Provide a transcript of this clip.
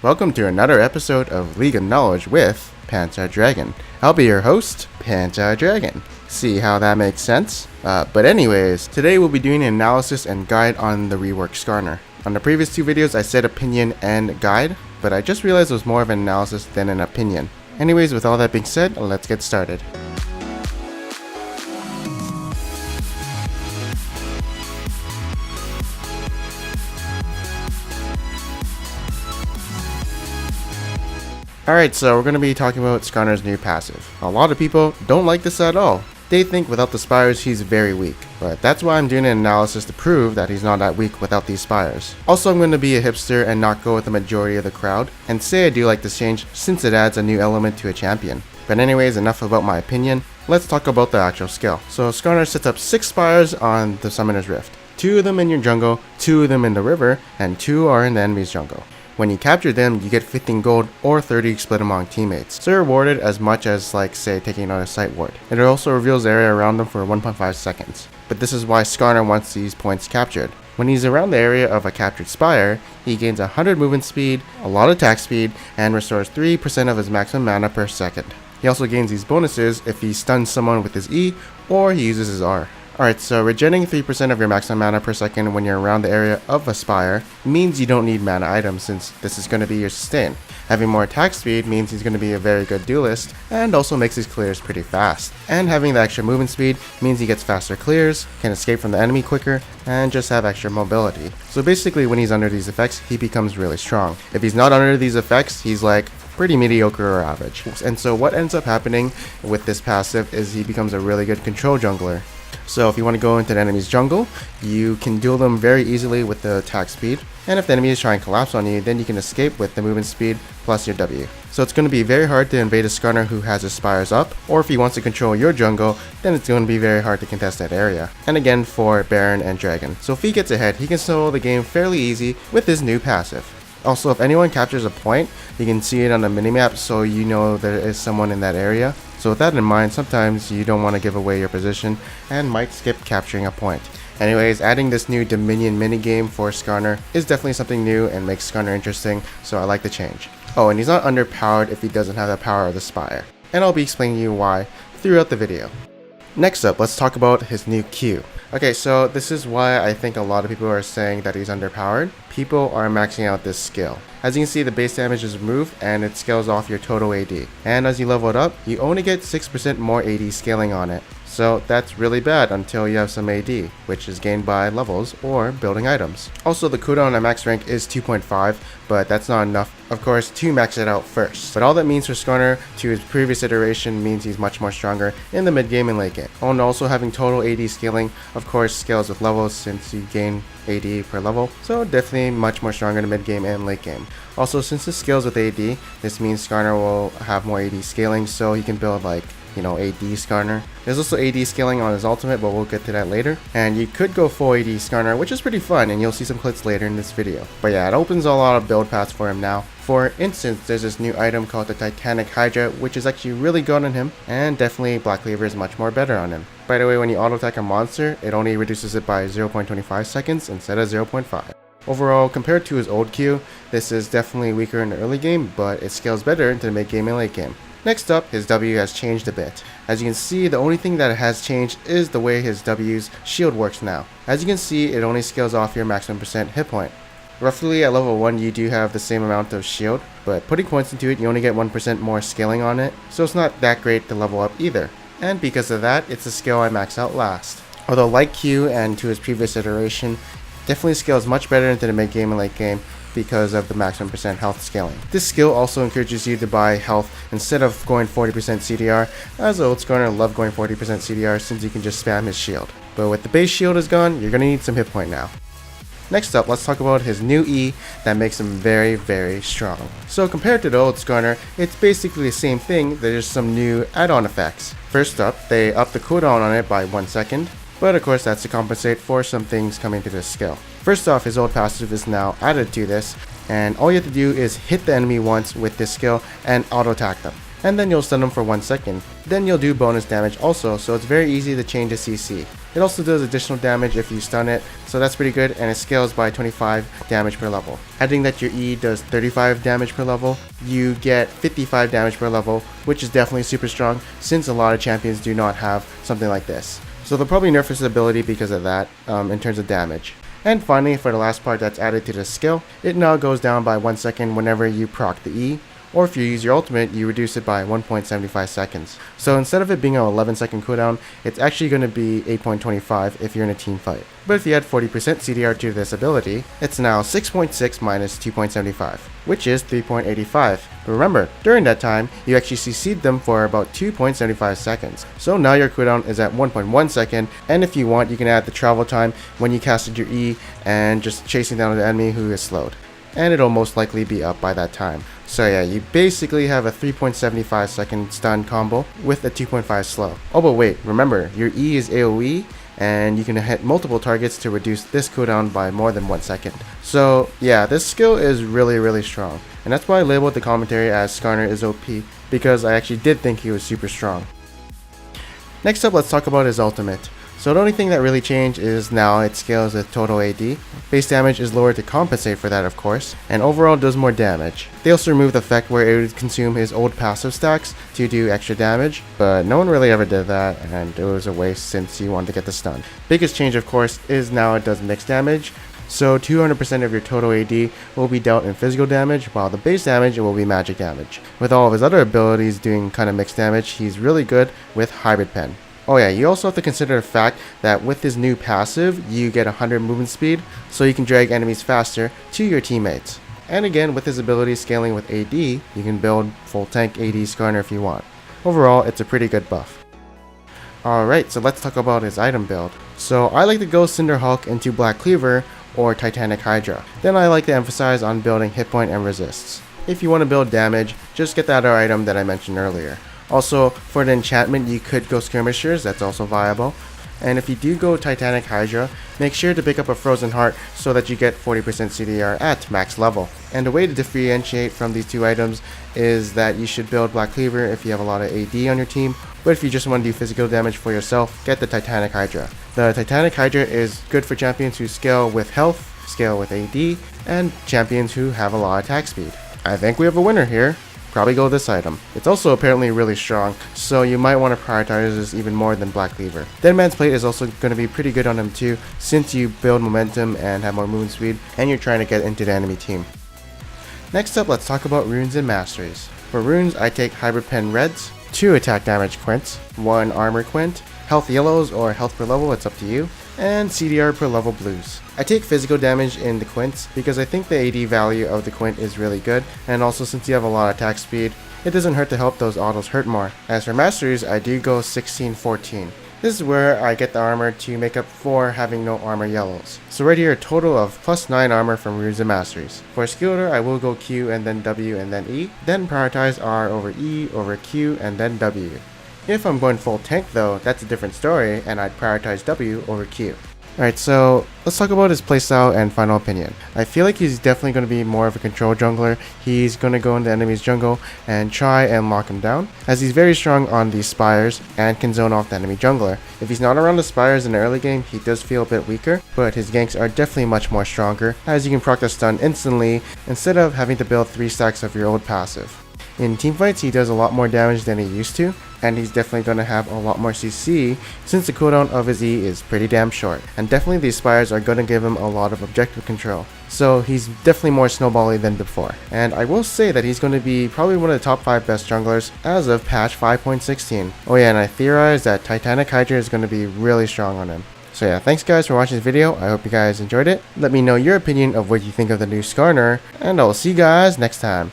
Welcome to another episode of League of Knowledge with Panta Dragon. I'll be your host, Panta Dragon. See how that makes sense? But anyways, today we'll be doing an analysis and guide on the Rework Skarner. On the previous two videos I said opinion and guide, but I just realized it was more of an analysis than an opinion. Anyways, with all that being said, let's get started. Alright, so we're going to be talking about Skarner's new passive. A lot of people don't like this at all. They think without the spires he's very weak, but that's why I'm doing an analysis to prove that he's not that weak without these spires. Also, I'm going to be a hipster and not go with the majority of the crowd, and say I do like this change since it adds a new element to a champion. But anyways, enough about my opinion, let's talk about the actual skill. So Skarner sets up 6 spires on the Summoner's Rift. 2 of them in your jungle, 2 of them in the river, and 2 are in the enemy's jungle. When you capture them, you get 15 gold or 30 split among teammates. So you're rewarded as much as, like, say, taking out a site ward. It also reveals the area around them for 1.5 seconds. But this is why Skarner wants these points captured. When he's around the area of a captured spire, he gains 100 movement speed, a lot of attack speed, and restores 3% of his maximum mana per second. He also gains these bonuses if he stuns someone with his E or he uses his R. Alright, so regenerating 3% of your maximum mana per second when you're around the area of a spire means you don't need mana items since this is going to be your sustain. Having more attack speed means he's going to be a very good duelist and also makes his clears pretty fast. And having the extra movement speed means he gets faster clears, can escape from the enemy quicker, and just have extra mobility. So basically when he's under these effects, he becomes really strong. If he's not under these effects, he's like pretty mediocre or average. And so what ends up happening with this passive is he becomes a really good control jungler. So if you want to go into the enemy's jungle, you can duel them very easily with the attack speed. And if the enemy is trying to collapse on you, then you can escape with the movement speed plus your W. So it's going to be very hard to invade a Skarner who has his spires up, or if he wants to control your jungle, then it's going to be very hard to contest that area. And again for Baron and Dragon. So if he gets ahead, he can solo the game fairly easy with his new passive. Also, if anyone captures a point, you can see it on the minimap so you know there is someone in that area. So with that in mind, sometimes you don't want to give away your position and might skip capturing a point. Anyways, adding this new Dominion minigame for Skarner is definitely something new and makes Skarner interesting, so I like the change. Oh, and he's not underpowered if he doesn't have the power of the Spire. And I'll be explaining you why throughout the video. Next up, let's talk about his new Q. Okay, so this is why I think a lot of people are saying that he's underpowered. People are maxing out this skill. As you can see, the base damage is removed and it scales off your total AD. And as you level it up, you only get 6% more AD scaling on it. So that's really bad until you have some AD, which is gained by levels or building items. Also, the cooldown at max rank is 2.5, but that's not enough, of course, to max it out first. But all that means for Skarner to his previous iteration means he's much more stronger in the mid game and late game. Oh, and also having total AD scaling, of course, scales with levels since you gain AD per level, so definitely much more stronger in the mid game and late game. Also, since this scales with AD, this means Skarner will have more AD scaling, so he can build like, you know, AD Skarner. There's also AD scaling on his ultimate, but we'll get to that later. And you could go full AD Skarner, which is pretty fun, and you'll see some clips later in this video. But yeah, it opens a lot of build paths for him now. For instance, there's this new item called the Titanic Hydra, which is actually really good on him, and definitely Black Cleaver is much more better on him. By the way, when you auto attack a monster, it only reduces it by 0.25 seconds instead of 0.5. Overall, compared to his old Q, this is definitely weaker in the early game, but it scales better into the mid game and late game. Next up, his W has changed a bit. As you can see, the only thing that has changed is the way his W's shield works now. As you can see, it only scales off your maximum % hit point. Roughly at level 1 you do have the same amount of shield, but putting points into it you only get 1% more scaling on it, so it's not that great to level up either. And because of that, it's a skill I max out last. Although like Q and to his previous iteration, definitely scales much better into the mid game and late game because of the maximum % health scaling. This skill also encourages you to buy health instead of going 40% CDR, as the old Skarner loved going 40% CDR since you can just spam his shield. But with the base shield is gone, you're gonna need some hit point now. Next up, let's talk about his new E that makes him very, very strong. So compared to the old Skarner, it's basically the same thing, there's some new add-on effects. First up, they up the cooldown on it by 1 second, but of course that's to compensate for some things coming to this skill. First off, his old passive is now added to this, and all you have to do is hit the enemy once with this skill and auto attack them. And then you'll stun them for 1 second. Then you'll do bonus damage also, so it's very easy to change a CC. It also does additional damage if you stun it, so that's pretty good, and it scales by 25 damage per level. Adding that your E does 35 damage per level, you get 55 damage per level, which is definitely super strong since a lot of champions do not have something like this. So they'll probably nerf his ability because of that in terms of damage. And finally, for the last part that's added to the skill, it now goes down by 1 second whenever you proc the E, or if you use your ultimate, you reduce it by 1.75 seconds. So instead of it being an 11-second cooldown, it's actually going to be 8.25 if you're in a team fight. But if you add 40% CDR to this ability, it's now 6.6 minus 2.75, which is 3.85. But remember, during that time, you actually CC'd them for about 2.75 seconds. So now your cooldown is at 1.1 second, and if you want, you can add the travel time when you casted your E and just chasing down the enemy who is slowed. And it'll most likely be up by that time. So yeah, you basically have a 3.75 second stun combo with a 2.5 slow. Oh, but wait, remember, your E is AoE, and you can hit multiple targets to reduce this cooldown by more than 1 second. So yeah, this skill is really strong, and that's why I labeled the commentary as Skarner is OP, because I actually did think he was super strong. Next up, let's talk about his ultimate. So the only thing that really changed is now it scales with total AD. Base damage is lowered to compensate for that, of course, and overall does more damage. They also removed the effect where it would consume his old passive stacks to do extra damage, but no one really ever did that, and it was a waste since you wanted to get the stun. Biggest change, of course, is now it does mixed damage. So 200% of your total AD will be dealt in physical damage, while the base damage will be magic damage. With all of his other abilities doing kind of mixed damage, he's really good with Hybrid Pen. Oh yeah, you also have to consider the fact that with his new passive, you get 100 movement speed, so you can drag enemies faster to your teammates. And again, with his ability scaling with AD, you can build full tank AD Skarner if you want. Overall, it's a pretty good buff. Alright, so let's talk about his item build. So I like to go Cinder Hulk into Black Cleaver or Titanic Hydra. Then I like to emphasize on building hit point and resists. If you want to build damage, just get the other item that I mentioned earlier. Also, for the enchantment, you could go Skirmishers, that's also viable. And if you do go Titanic Hydra, make sure to pick up a Frozen Heart so that you get 40% CDR at max level. And the way to differentiate from these two items is that you should build Black Cleaver if you have a lot of AD on your team, but if you just want to do physical damage for yourself, get the Titanic Hydra. The Titanic Hydra is good for champions who scale with health, scale with AD, and champions who have a lot of attack speed. I think we have a winner here. Probably go this item. It's also apparently really strong, so you might want to prioritize this even more than Black Cleaver. Dead Man's Plate is also going to be pretty good on him too, since you build momentum and have more movement speed, and you're trying to get into the enemy team. Next up, let's talk about runes and masteries. For runes, I take Hybrid Pen Reds, 2 attack damage quints, 1 armor quint, health yellows or health per level, it's up to you, and CDR per level blues. I take physical damage in the quints because I think the AD value of the quint is really good, and also since you have a lot of attack speed, it doesn't hurt to help those autos hurt more. As for masteries, I do go 16-14. This is where I get the armor to make up for having no armor yellows. So right here, a total of +9 armor from runes and masteries. For skill order, I will go Q and then W and then E, then prioritize R over E over Q and then W. If I'm going full tank though, that's a different story, and I'd prioritize W over Q. Alright, so let's talk about his playstyle and final opinion. I feel like he's definitely going to be more of a control jungler. He's going to go into enemy's jungle and try and lock him down, as he's very strong on these spires and can zone off the enemy jungler. If he's not around the spires in the early game, he does feel a bit weaker, but his ganks are definitely much more stronger, as you can proc the stun instantly instead of having to build 3 stacks of your old passive. In teamfights, he does a lot more damage than he used to, and he's definitely going to have a lot more CC since the cooldown of his E is pretty damn short, and definitely these spires are going to give him a lot of objective control. So he's definitely more snowbally than before, and I will say that he's going to be probably one of the top 5 best junglers as of patch 5.16. Oh yeah, and I theorize that Titanic Hydra is going to be really strong on him. So yeah, thanks guys for watching this video. I hope you guys enjoyed it. Let me know your opinion of what you think of the new Skarner, and I'll see you guys next time.